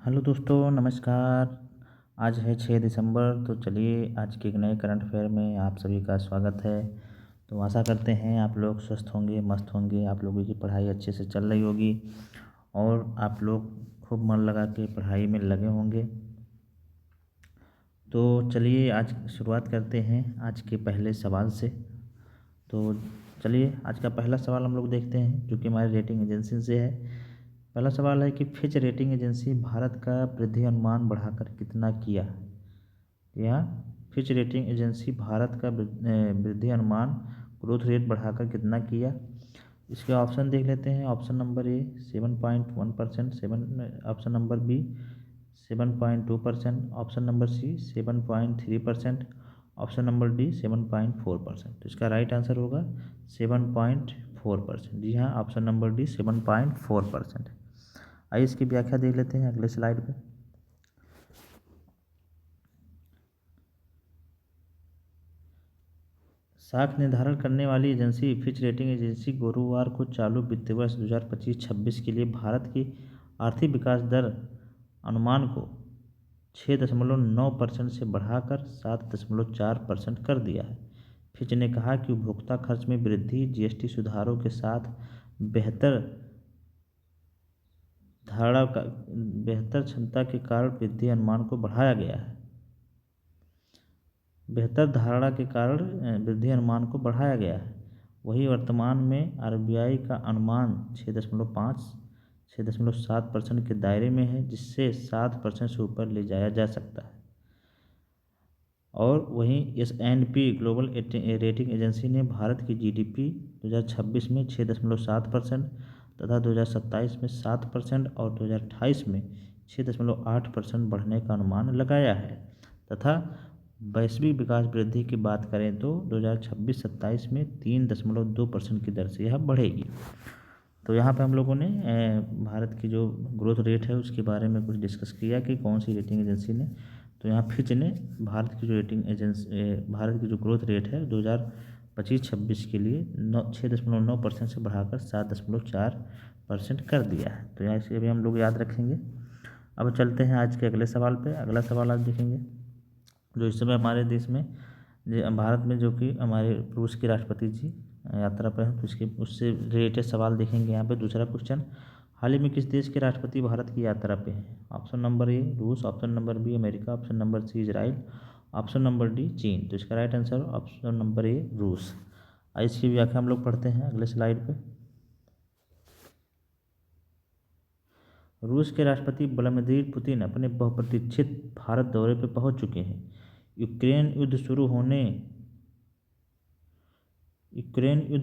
Hello दोस्तों, नमस्कार। आज है 6 दिसंबर। तो चलिए आज के एक नए करंट अफेयर में आप सभी का स्वागत है। तो आशा करते हैं आप लोग स्वस्थ होंगे, मस्त होंगे, आप लोगों की पढ़ाई अच्छे से चल रही होगी और आप लोग खूब मन लगा के पढ़ाई में लगे होंगे। तो चलिए आज शुरुआत करते हैं आज के पहले सवाल से। तो चलिए आज का पहला सवाल हम लोग देखते हैं, जो कि हमारी रेटिंग एजेंसी से है। पहला सवाल है कि फिच रेटिंग एजेंसी भारत का वृद्धि अनुमान बढ़ाकर कितना किया। यहाँ फिच रेटिंग एजेंसी भारत का वृद्धि अनुमान ग्रोथ रेट बढ़ाकर कितना किया। इसके ऑप्शन देख लेते हैं। Option number A 7.1%, option number B 7.2%, option number C 7.3%, option number D 7.4%। तो इसका राइट आंसर होगा 7.4%। जी हाँ, ऑप्शन नंबर डी 7.4%। आइए इसकी व्याख्या देख लेते हैं अगले स्लाइड पे। साख निर्धारण करने वाली एजेंसी फिच रेटिंग एजेंसी गुरुवार को चालू वित्तीय वर्ष 2025-26 के लिए भारत की आर्थिक विकास दर अनुमान को 6.9% से बढ़ाकर 7.4% कर दिया है। फिच ने कहा कि उपभोक्ता खर्च में वृद्धि, जीएसटी सुधारों के साथ बेहतर क्षमता के कारण वृद्धि अनुमान को बढ़ाया गया है। बेहतर धारणा के कारण वृद्धि अनुमान को बढ़ाया गया है। वही वर्तमान में आरबीआई का अनुमान 6.7% के दायरे में है, जिससे 7% से ऊपर ले जाया जा सकता है। और वहीं S&P ग्लोबल रेटिंग एजेंसी ने भारत की जीडीपी 2026 में 6.7% तथा 2027 में 7% और 2028 में 6.8% बढ़ने का अनुमान लगाया है। तथा वैश्विक विकास वृद्धि की बात करें तो 2026-27 में 3.2% की दर से यह बढ़ेगी। तो यहाँ पे हम लोगों ने भारत की जो ग्रोथ रेट है उसके बारे में कुछ डिस्कस किया कि कौन सी रेटिंग एजेंसी ने। तो यहाँ फिच ने भारत की जो ग्रोथ रेट है 2025-26 के लिए 6.9% से बढ़ाकर 7.4% कर दिया है। तो यहाँ इसे भी हम लोग याद रखेंगे। अब चलते हैं आज के अगले सवाल पे। अगला सवाल आज देखेंगे, जो इस समय हमारे देश में भारत में जो कि हमारे रूस के राष्ट्रपति जी यात्रा पर हैं, तो इसके उससे रिलेटेड सवाल देखेंगे। यहाँ पे दूसरा क्वेश्चन, हाल ही में किस देश के राष्ट्रपति भारत की यात्रा पे हैं। ऑप्शन नंबर ए रूस, option number B America, option number C Israel, option number D चीन। तो इसका right answer option number A रूस। आइए इसकी व्याख्या हम लोग पढ़ते हैं अगले स्लाइड पे। रूस के राष्ट्रपति व्लादिमीर पुतिन अपने बहुप्रतीक्षित भारत दौरे पर पहुंच चुके हैं। यूक्रेन युद्ध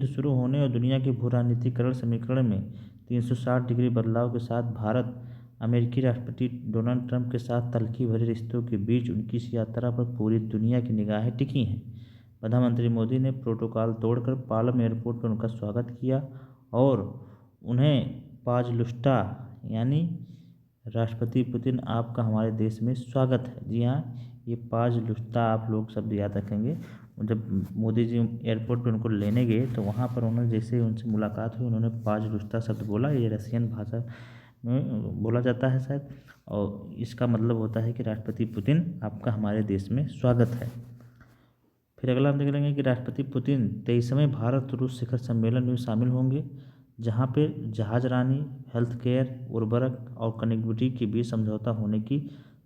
शुरू होने और दुनिया के भू राजनीतिकरण समीकरण में 360 डिग्री बदलाव के साथ भारत अमेरिकी राष्ट्रपति डोनाल्ड ट्रंप के साथ तल्खी भरे रिश्तों के बीच उनकी इस यात्रा पर पूरी दुनिया की निगाहें टिकी हैं। प्रधानमंत्री मोदी ने प्रोटोकॉल तोड़कर पालम एयरपोर्ट पर उनका स्वागत किया और उन्हें पाजलुस्टा यानी राष्ट्रपति पुतिन आपका हमारे देश में स्वागत है। जी हाँ, ये पाजलुस्टा आप लोग शब्द याद रखेंगे। जब मोदी जी एयरपोर्ट पर उनको लेने गए तो वहाँ पर उन्होंने जैसे ही उनसे मुलाकात हुई, उन्होंने पाजलुस्टा शब्द बोला। ये रसियन भाषा में बोला जाता है शायद, और इसका मतलब होता है कि राष्ट्रपति पुतिन आपका हमारे देश में स्वागत है। फिर अगला हम देख लेंगे कि राष्ट्रपति पुतिन 23वें भारत रूस शिखर सम्मेलन में शामिल होंगे, जहां पे जहाजरानी, हेल्थ केयर, उर्वरक और कनेक्टिविटी के बीच समझौता होने की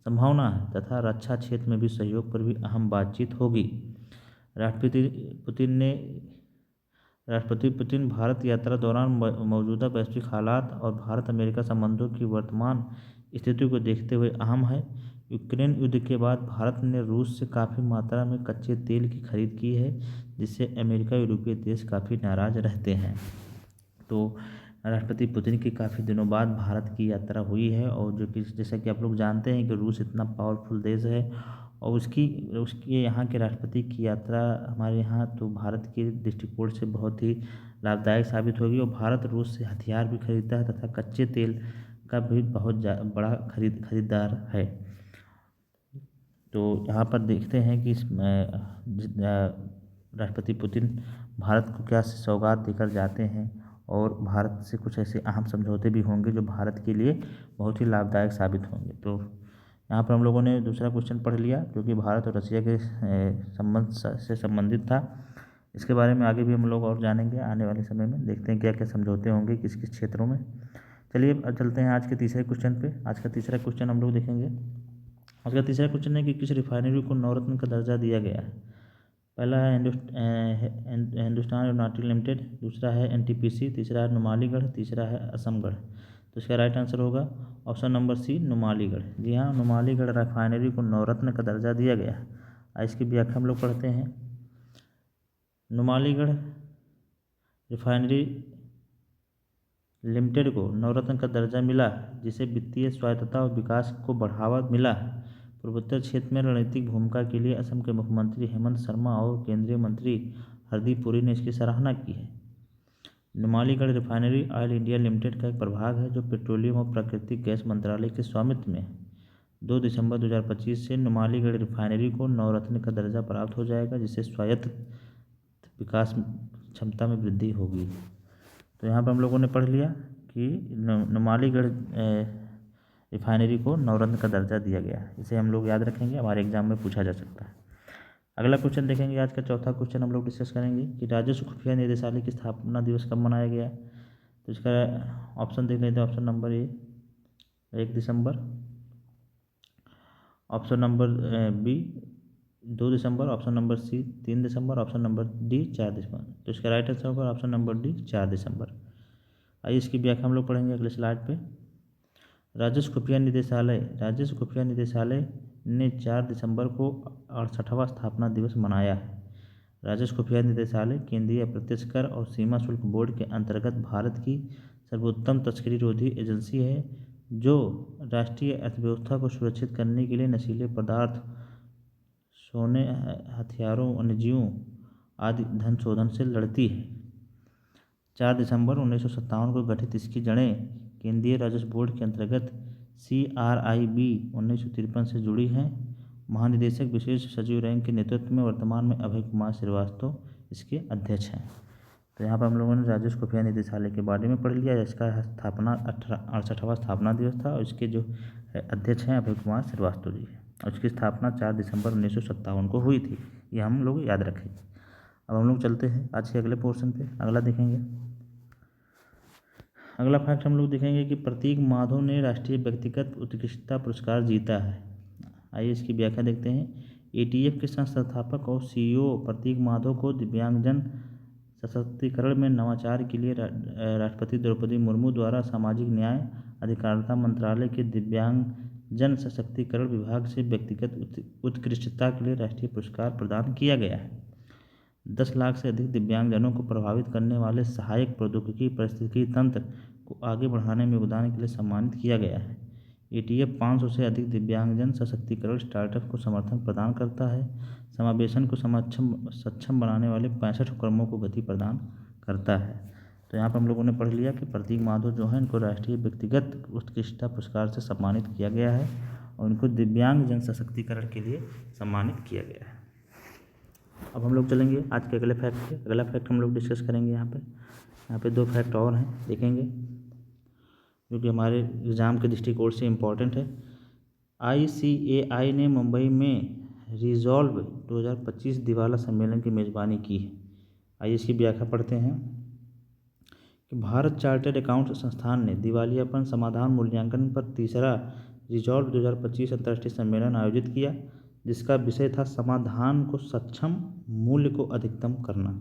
संभावना है तथा रक्षा क्षेत्र में भी सहयोग पर भी अहम बातचीत होगी। राष्ट्रपति पुतिन भारत यात्रा दौरान मौजूदा वैश्विक हालात और भारत अमेरिका संबंधों की वर्तमान स्थिति को देखते हुए अहम है। यूक्रेन युद्ध के बाद भारत ने रूस से काफ़ी मात्रा में कच्चे तेल की खरीद की है, जिससे अमेरिका यूरोपीय देश काफ़ी नाराज रहते हैं। तो राष्ट्रपति पुतिन की काफ़ी दिनों बाद भारत की यात्रा हुई है, और जो कि जैसा कि आप लोग जानते हैं कि रूस इतना पावरफुल देश है और उसकी यहाँ के राष्ट्रपति की यात्रा हमारे यहाँ तो भारत के दृष्टिकोण से बहुत ही लाभदायक साबित होगी। और भारत रूस से हथियार भी खरीदता है तथा कच्चे तेल का भी बहुत बड़ा खरीदार है। तो यहाँ पर देखते हैं कि राष्ट्रपति पुतिन भारत को क्या सौगात देकर जाते हैं और भारत से कुछ ऐसे अहम समझौते भी होंगे जो भारत के लिए बहुत ही लाभदायक साबित होंगे। तो यहाँ पर हम लोगों ने दूसरा क्वेश्चन पढ़ लिया जो कि भारत और रसिया के संबंध से संबंधित था। इसके बारे में आगे भी हम लोग और जानेंगे आने वाले समय में, देखते हैं क्या क्या समझौते होंगे किस किस क्षेत्रों में। चलिए अब चलते हैं आज के तीसरे क्वेश्चन पे। आज का तीसरा क्वेश्चन हम लोग देखेंगे। आज का तीसरा क्वेश्चन है कि किस रिफाइनरी को नवरत्न का दर्जा दिया गया है। पहला है हिंदुस्तान एरोनॉटिकल लिमिटेड, दूसरा है एनटीपीसी, तीसरा है नुमालीगढ़, तीसरा है असमगढ़। तो इसका राइट आंसर होगा ऑप्शन नंबर सी नुमालीगढ़। जी हाँ, नुमालीगढ़ रिफाइनरी को नवरत्न का दर्जा दिया गया है। इसकी व्याख्या हम लोग पढ़ते हैं। नुमालीगढ़ रिफाइनरी लिमिटेड को नवरत्न का दर्जा मिला जिसे वित्तीय स्वायत्तता और विकास को बढ़ावा मिला है। पूर्वोत्तर क्षेत्र में रणनीतिक भूमिका के लिए असम के मुख्यमंत्री हेमंत शर्मा और केंद्रीय मंत्री हरदीप पुरी ने इसकी सराहना की है। Numaligarh refinery oil India limited का एक प्रभाग है जो पेट्रोलियम और प्राकृतिक गैस मंत्रालय के स्वामित्व में है। 2 दिसंबर 2025 से नुमालीगढ़ रिफाइनरी को नवरत्न का दर्जा प्राप्त हो जाएगा जिससे स्वायत्त विकास क्षमता में वृद्धि होगी। तो यहाँ पर हम लोगों ने पढ़ लिया कि नुमालीगढ़ रिफाइनरी को नवरत्न का दर्जा दिया गया है। इसे हम लोग याद रखेंगे, हमारे एग्जाम में पूछा जा सकता है। अगला क्वेश्चन देखेंगे। आज का चौथा क्वेश्चन हम लोग डिस्कस करेंगे कि राजस्व खुफिया निदेशालय की स्थापना दिवस कब मनाया गया। तो इसका ऑप्शन देख लेते हैं। ऑप्शन नंबर ए 1 दिसंबर, ऑप्शन नंबर बी 2 दिसंबर, ऑप्शन नंबर सी 3 दिसंबर, ऑप्शन नंबर डी 4 दिसंबर। तो इसका राइट आंसर होगा ऑप्शन नंबर डी 4 दिसंबर। आइए इसकी व्याख्या हम लोग पढ़ेंगे अगले स्लाइड पे। राजस्व खुफिया निदेशालय ने 4 दिसंबर को 68वां स्थापना दिवस मनाया है। राजस्व खुफिया निदेशालय केंद्रीय अप्रत्यक्ष कर और सीमा शुल्क बोर्ड के अंतर्गत भारत की सर्वोत्तम तस्करी रोधी एजेंसी है जो राष्ट्रीय अर्थव्यवस्था को सुरक्षित करने के लिए नशीले पदार्थ, सोने, हथियारों, वन्यजीवों आदि धन शोधन से लड़ती है। 4 दिसंबर 1957 को गठित इसकी जड़ें केंद्रीय राजस्व बोर्ड के अंतर्गत CRIB 1953 से जुड़ी हैं। महानिदेशक विशेष सचिव रैंक के नेतृत्व में वर्तमान में अभय कुमार श्रीवास्तव इसके अध्यक्ष हैं। तो यहाँ पर हम लोगों ने राजस्व खुफिया निदेशालय के बारे में पढ़ लिया। इसका स्थापना 68वां स्थापना दिवस था और इसके जो अध्यक्ष हैं अभय कुमार श्रीवास्तव जी हैं और इसकी स्थापना 4 दिसंबर 1957 को हुई थी। ये हम लोग याद रखेंगे। अब हम लोग चलते हैं आज के अगले पोर्शन पे। अगला देखेंगे। अगला फैक्ट हम लोग देखेंगे कि प्रतीक माधव ने राष्ट्रीय व्यक्तिगत उत्कृष्टता पुरस्कार जीता है। आइए इसकी व्याख्या देखते हैं। ATF के संस्थापक और CEO प्रतीक माधव को दिव्यांगजन सशक्तिकरण में नवाचार के लिए राष्ट्रपति द्रौपदी मुर्मू द्वारा सामाजिक न्याय अधिकारिता मंत्रालय के दिव्यांगजन सशक्तिकरण विभाग से व्यक्तिगत उत्कृष्टता के लिए राष्ट्रीय पुरस्कार प्रदान किया गया है। 10 लाख से अधिक दिव्यांगजनों को प्रभावित करने वाले सहायक प्रौद्योगिकी पारिस्थितिकी तंत्र को आगे बढ़ाने में योगदान के लिए सम्मानित किया गया है। ATF 500 से अधिक दिव्यांगजन सशक्तिकरण स्टार्टअप को समर्थन प्रदान करता है। समावेशन को सक्षम बनाने वाले 65 उपक्रमों को गति प्रदान करता है। तो यहाँ पर हम लोगों ने पढ़ लिया कि प्रतीक माधव जो है इनको राष्ट्रीय व्यक्तिगत उत्कृष्टता पुरस्कार से सम्मानित किया गया है और इनको दिव्यांगजन सशक्तिकरण के लिए सम्मानित किया गया है। अब हम लोग चलेंगे आज के अगले फैक्ट पे। अगला फैक्ट हम लोग डिस्कस करेंगे। यहाँ पे 2 फैक्ट और हैं, देखेंगे जो कि हमारे एग्ज़ाम के दृष्टिकोण से इम्पॉर्टेंट है। ICAI ने मुंबई में रिजॉल्व 2025 दिवाला सम्मेलन की मेज़बानी की है। आइए इसकी व्याख्या पढ़ते हैं कि भारत चार्टर्ड अकाउंट संस्थान ने दिवालियापन समाधान मूल्यांकन पर तीसरा रिजॉल्व 2025 अंतर्राष्ट्रीय सम्मेलन आयोजित किया जिसका विषय था समाधान को सक्षम, मूल्य को अधिकतम करना।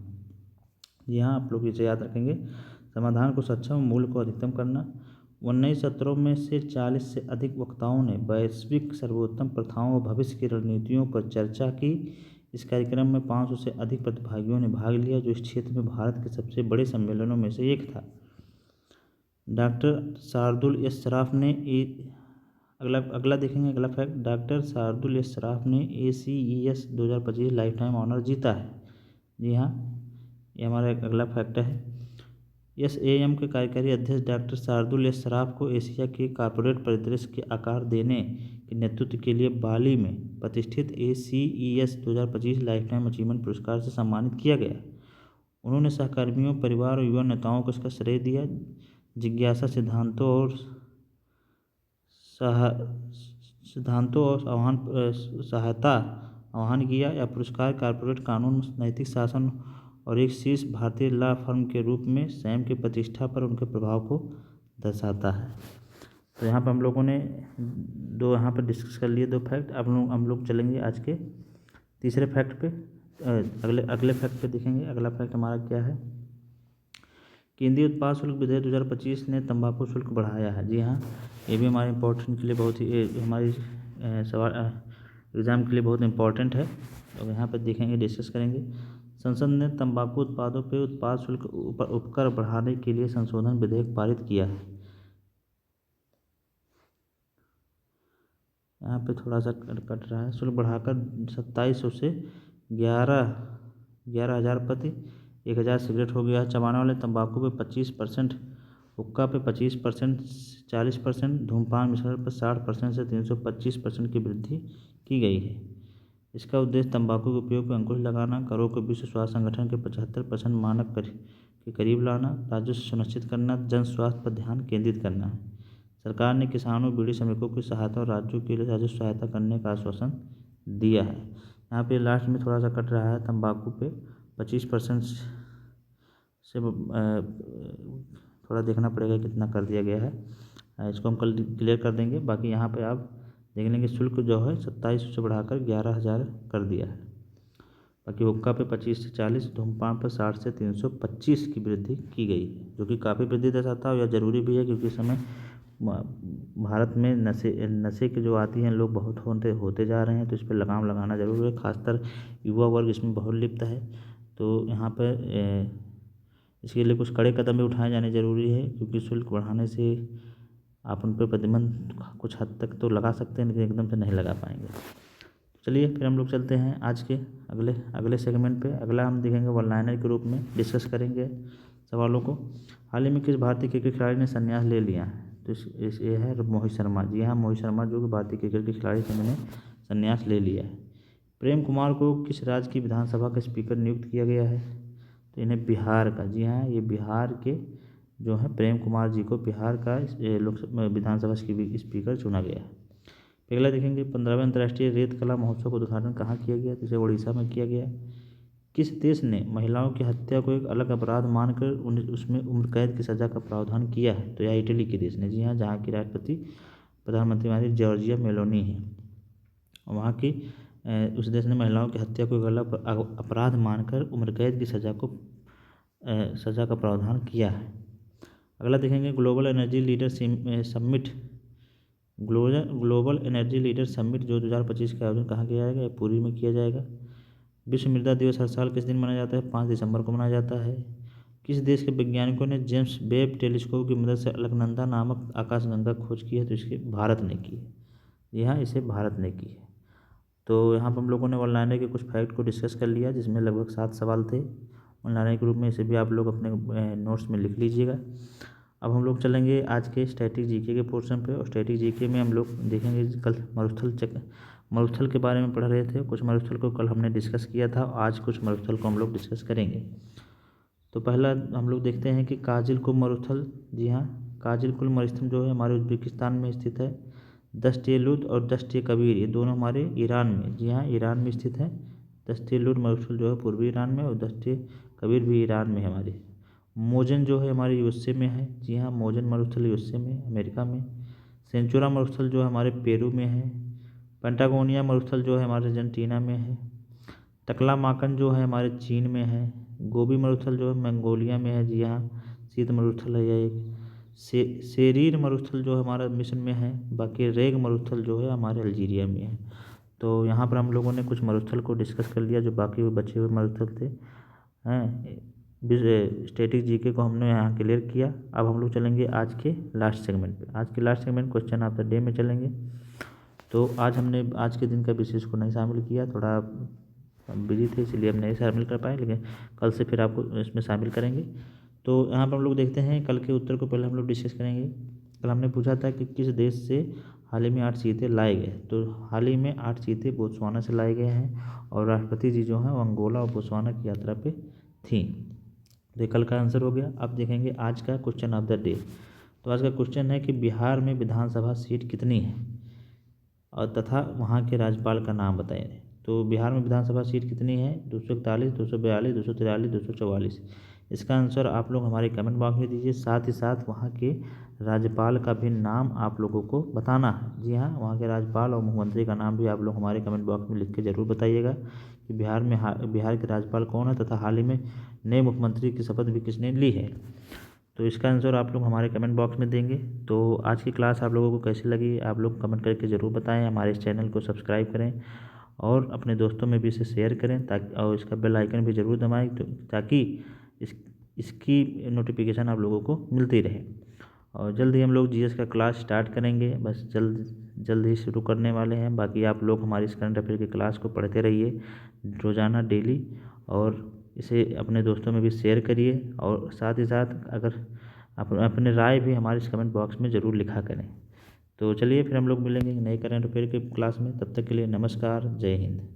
यहाँ आप लोग इसे याद रखेंगे, समाधान को सक्षम, मूल्य को अधिकतम करना। 19 सत्रों में से 40 से अधिक वक्ताओं ने वैश्विक सर्वोत्तम प्रथाओं और भविष्य की रणनीतियों पर चर्चा की। इस कार्यक्रम में 500 से अधिक प्रतिभागियों ने भाग लिया जो इस क्षेत्र में भारत के सबसे बड़े सम्मेलनों में से एक था। डॉक्टर शार्दुल एस सराफ ने अगला देखेंगे। अगला fact, doctor Shardul S Saraf ने ACES 2025 लाइफ टाइम ऑनर जीता है। जी हाँ, ये हमारा एक अगला फैक्ट है। SAM के कार्यकारी अध्यक्ष डॉक्टर शार्दुल एस सराफ को एशिया के कॉर्पोरेट परिदृश्य के आकार देने के नेतृत्व के लिए बाली में प्रतिष्ठित ACES 2025 लाइफ टाइम अचीवमेंट पुरस्कार से सम्मानित किया गया। उन्होंने सहकर्मियों, परिवार और युवा नेताओं को इसका श्रेय दिया। जिज्ञासा सिद्धांतों और सहायता आह्वान किया या पुरस्कार कॉर्पोरेट कानून, नैतिक शासन और एक शीर्ष भारतीय लॉ फर्म के रूप में सैम की प्रतिष्ठा पर उनके प्रभाव को दर्शाता है। तो यहाँ पर हम लोगों ने दो यहाँ पर डिस्कस कर लिए, 2 फैक्ट। अब हम लोग चलेंगे आज के तीसरे फैक्ट पे। अगले फैक्ट पे देखेंगे। अगला फैक्ट हमारा क्या है? केंद्रीय उत्पाद शुल्क विधेयक 2025 ने तंबाकू शुल्क बढ़ाया है। जी हाँ, ये भी हमारे इम्पोर्टेंट के लिए बहुत ही हमारी सवाल एग्ज़ाम के लिए बहुत इम्पोर्टेंट है। तो यहाँ पर देखेंगे, डिस्कस करेंगे। संसद ने तंबाकू उत्पादों पर उत्पाद शुल्क उपकर बढ़ाने के लिए संशोधन विधेयक पारित किया है। यहाँ पे थोड़ा सा कट रहा है। शुल्क बढ़ाकर 2700 से 11,000 प्रति 1,000 सिगरेट हो गया है। चबाने वाले तंबाकू पे 25%, हुक्का पे 25%, 40%, धूम्रपान मिश्रण पर 60% से 325% की वृद्धि की गई है। इसका उद्देश्य तंबाकू के उपयोग पर अंकुश लगाना, करों को विश्व स्वास्थ्य संगठन के 75% मानक के करीब लाना, राजस्व सुनिश्चित करना, जन स्वास्थ्य पर ध्यान केंद्रित करना है। सरकार ने किसानों, बीड़ी श्रमिकों की सहायता और राज्यों के लिए राजस्व सहायता करने का आश्वासन दिया है। यहाँ पे लास्ट में थोड़ा सा कट रहा है। तंबाकू पे 25% से थोड़ा देखना पड़ेगा कितना कर दिया गया है। इसको हम कल क्लियर कर देंगे। बाकी यहाँ पे आप देख लेंगे, शुल्क जो है 2700 से बढ़ाकर 11,000 कर दिया है। बाकी हुक्का पे 25 से 40, धूम्रपान पर 60 से 325 की वृद्धि की गई है, जो कि काफ़ी वृद्धि दर्शाता है। यह जरूरी भी है क्योंकि इस समय भारत में नशे के जो आदी हैं लोग बहुत होते जा रहे हैं। तो इस पर लगाम लगाना जरूरी है। खासकर युवा वर्ग इसमें बहुत लिप्त है। तो यहाँ पर इसके लिए कुछ कड़े कदम भी उठाए जाने जरूरी है, क्योंकि शुल्क बढ़ाने से आप उन पर प्रतिबंध कुछ हद तक तो लगा सकते हैं, लेकिन एकदम से नहीं लगा पाएंगे। चलिए फिर हम लोग चलते हैं आज के अगले सेगमेंट पे। अगला हम देखेंगे वन लाइनर के रूप में डिस्कस करेंगे सवालों को। हाल ही में किस भारतीय क्रिकेट खिलाड़ी ने संन्यास ले लिया है? तो ये है मोहित शर्मा। जी हाँ, मोहित शर्मा जो कि भारतीय क्रिकेट के खिलाड़ी थे, उन्होंने संन्यास ले लिया है। प्रेम कुमार को किस राज्य की विधानसभा का स्पीकर नियुक्त किया गया है? तो इन्हें बिहार का, जी हाँ, ये बिहार के जो है प्रेम कुमार जी को बिहार का लोकसभा विधानसभा की स्पीकर चुना गया है। अगला देखेंगे 15वें अंतर्राष्ट्रीय रेत कला महोत्सव का उद्घाटन कहाँ किया गया? तो इसे उड़ीसा में किया गया। किस देश ने महिलाओं की हत्या को एक अलग अपराध मानकर उसमें उम्र कैद की सज़ा का प्रावधान किया है? तो यह इटली के देश ने। जी हाँ, जहाँ की राष्ट्रपति प्रधानमंत्री हमारी जॉर्जिया मेलोनी है। वहाँ की उस देश ने महिलाओं की हत्या को एक अलग अपराध मानकर उम्र कैद की सज़ा का प्रावधान किया है। अगला देखेंगे global energy leader summit. Global energy leader summit जो 2025 का आयोजन कहाँ किया जाएगा? पुरी में किया जाएगा। विश्व मृदा दिवस हर साल किस दिन मनाया जाता है? 5 दिसंबर को मनाया जाता है। किस देश के वैज्ञानिकों ने जेम्स वेब टेलीस्कोप की मदद से अलकनंदा नामक आकाशगंगा खोज की है? तो इसके भारत ने की है। जी हाँ, इसे भारत ने की है। तो यहाँ पर हम लोगों ने वन लाइनर के कुछ फैक्ट को डिस्कस कर लिया, जिसमें लगभग 7 सवाल थे वन लाइनर के रूप में। इसे भी आप लोग अपने नोट्स में लिख लीजिएगा। अब हम लोग चलेंगे आज के स्टैटिक जीके के पोर्शन पे। और स्टैटिक जीके में हम लोग देखेंगे, कल मरुस्थल के बारे में पढ़ रहे थे। कुछ मरुस्थल को कल हमने डिस्कस किया था, आज कुछ मरुस्थल को हम लोग डिस्कस करेंगे। तो पहला हम लोग देखते हैं कि काजिलकुम मरुस्थल। जी हाँ, काजिलकुम मरुस्थल जो है हमारे उज्बेकिस्तान में स्थित है। दश्त-ए-लुत और दश्त-ए-कबीर ये दोनों हमारे ईरान में, जी हाँ, ईरान में स्थित है। दश्त-ए-लुत मरुस्थल जो है पूर्वी ईरान में, और दश्त-ए-कबीर भी ईरान में है हमारे। मोजन जो है हमारे यूएसए में है। जी हाँ, मोजन मरुस्थल यूएसए में, अमेरिका में। सेंचुरा मरुस्थल जो है हमारे पेरू में है। पेंटागोनिया मरुस्थल जो है हमारे अर्जेंटीना में है। टकलामाकन जो है हमारे चीन में है। गोबी मरुस्थल जो है मंगोलिया में है। जी हाँ, शीत मरुस्थल है यह एक। सेरीर मरुस्थल जो है हमारा मिस्र में है। बाकी रेग मरुस्थल जो है हमारे अल्जीरिया में है। तो यहाँ पर हम लोगों ने कुछ मरुस्थल को डिस्कस कर लिया, जो बाकी हुए बचे हुए मरुस्थल थे हैं। स्टैटिक जीके को हमने यहाँ क्लियर किया। अब हम लोग चलेंगे आज के लास्ट सेगमेंट पे। आज के last segment question of the day में चलेंगे। तो आज हमने आज के दिन का विशेष को नहीं शामिल किया, थोड़ा बिजी थे इसलिए हम नहीं शामिल कर पाए, लेकिन कल से फिर आपको इसमें शामिल करेंगे। तो यहाँ पर हम लोग देखते हैं कल के उत्तर को पहले हम लोग डिस्कस करेंगे। कल हमने पूछा था कि किस देश से हाल ही में 8 चीते लाए गए। तो हाल ही में 8 चीते बोत्सवाना से लाए गए हैं, और राष्ट्रपति जी जो हैं वो अंगोला और बोत्सवाना की यात्रा पे थी। तो ये कल का आंसर हो गया। अब देखेंगे आज का क्वेश्चन ऑफ द डे। तो आज का क्वेश्चन है कि बिहार में विधानसभा सीट कितनी है और तथा वहाँ के राज्यपाल का नाम बताइए। तो बिहार में विधानसभा सीट कितनी है? 241, 242, 243, 244। इसका आंसर आप लोग हमारे कमेंट बॉक्स में दीजिए। साथ ही साथ वहाँ के राज्यपाल का भी नाम आप लोगों को बताना है। जी हाँ, वहाँ के राज्यपाल और मुख्यमंत्री का नाम भी आप लोग हमारे कमेंट बॉक्स में लिख के ज़रूर बताइएगा कि बिहार के राज्यपाल कौन है तथा हाल ही में नए मुख्यमंत्री की शपथ भी किसने ली है। तो इसका आंसर आप लोग हमारे कमेंट बॉक्स में देंगे। तो आज की क्लास आप लोगों को कैसी लगी आप लोग कमेंट करके ज़रूर बताएं। हमारे इस चैनल को सब्सक्राइब करें और अपने दोस्तों में भी इसे शेयर करें ताकि और इसका बेल आइकन भी ज़रूर दबाएं ताकि इसकी नोटिफिकेशन आप लोगों को मिलती रहे। और जल्द ही हम लोग जीएस का क्लास स्टार्ट करेंगे, बस जल्द ही शुरू करने वाले हैं। बाकी आप लोग हमारी इस करंट अफेयर की क्लास को पढ़ते रहिए रोज़ाना डेली, और इसे अपने दोस्तों में भी शेयर करिए। और साथ ही साथ अगर अपने राय भी हमारे इस कमेंट बॉक्स में ज़रूर लिखा करें। तो चलिए फिर हम लोग मिलेंगे नए करंट अफेयर के क्लास में। तब तक के लिए नमस्कार, जय हिंद।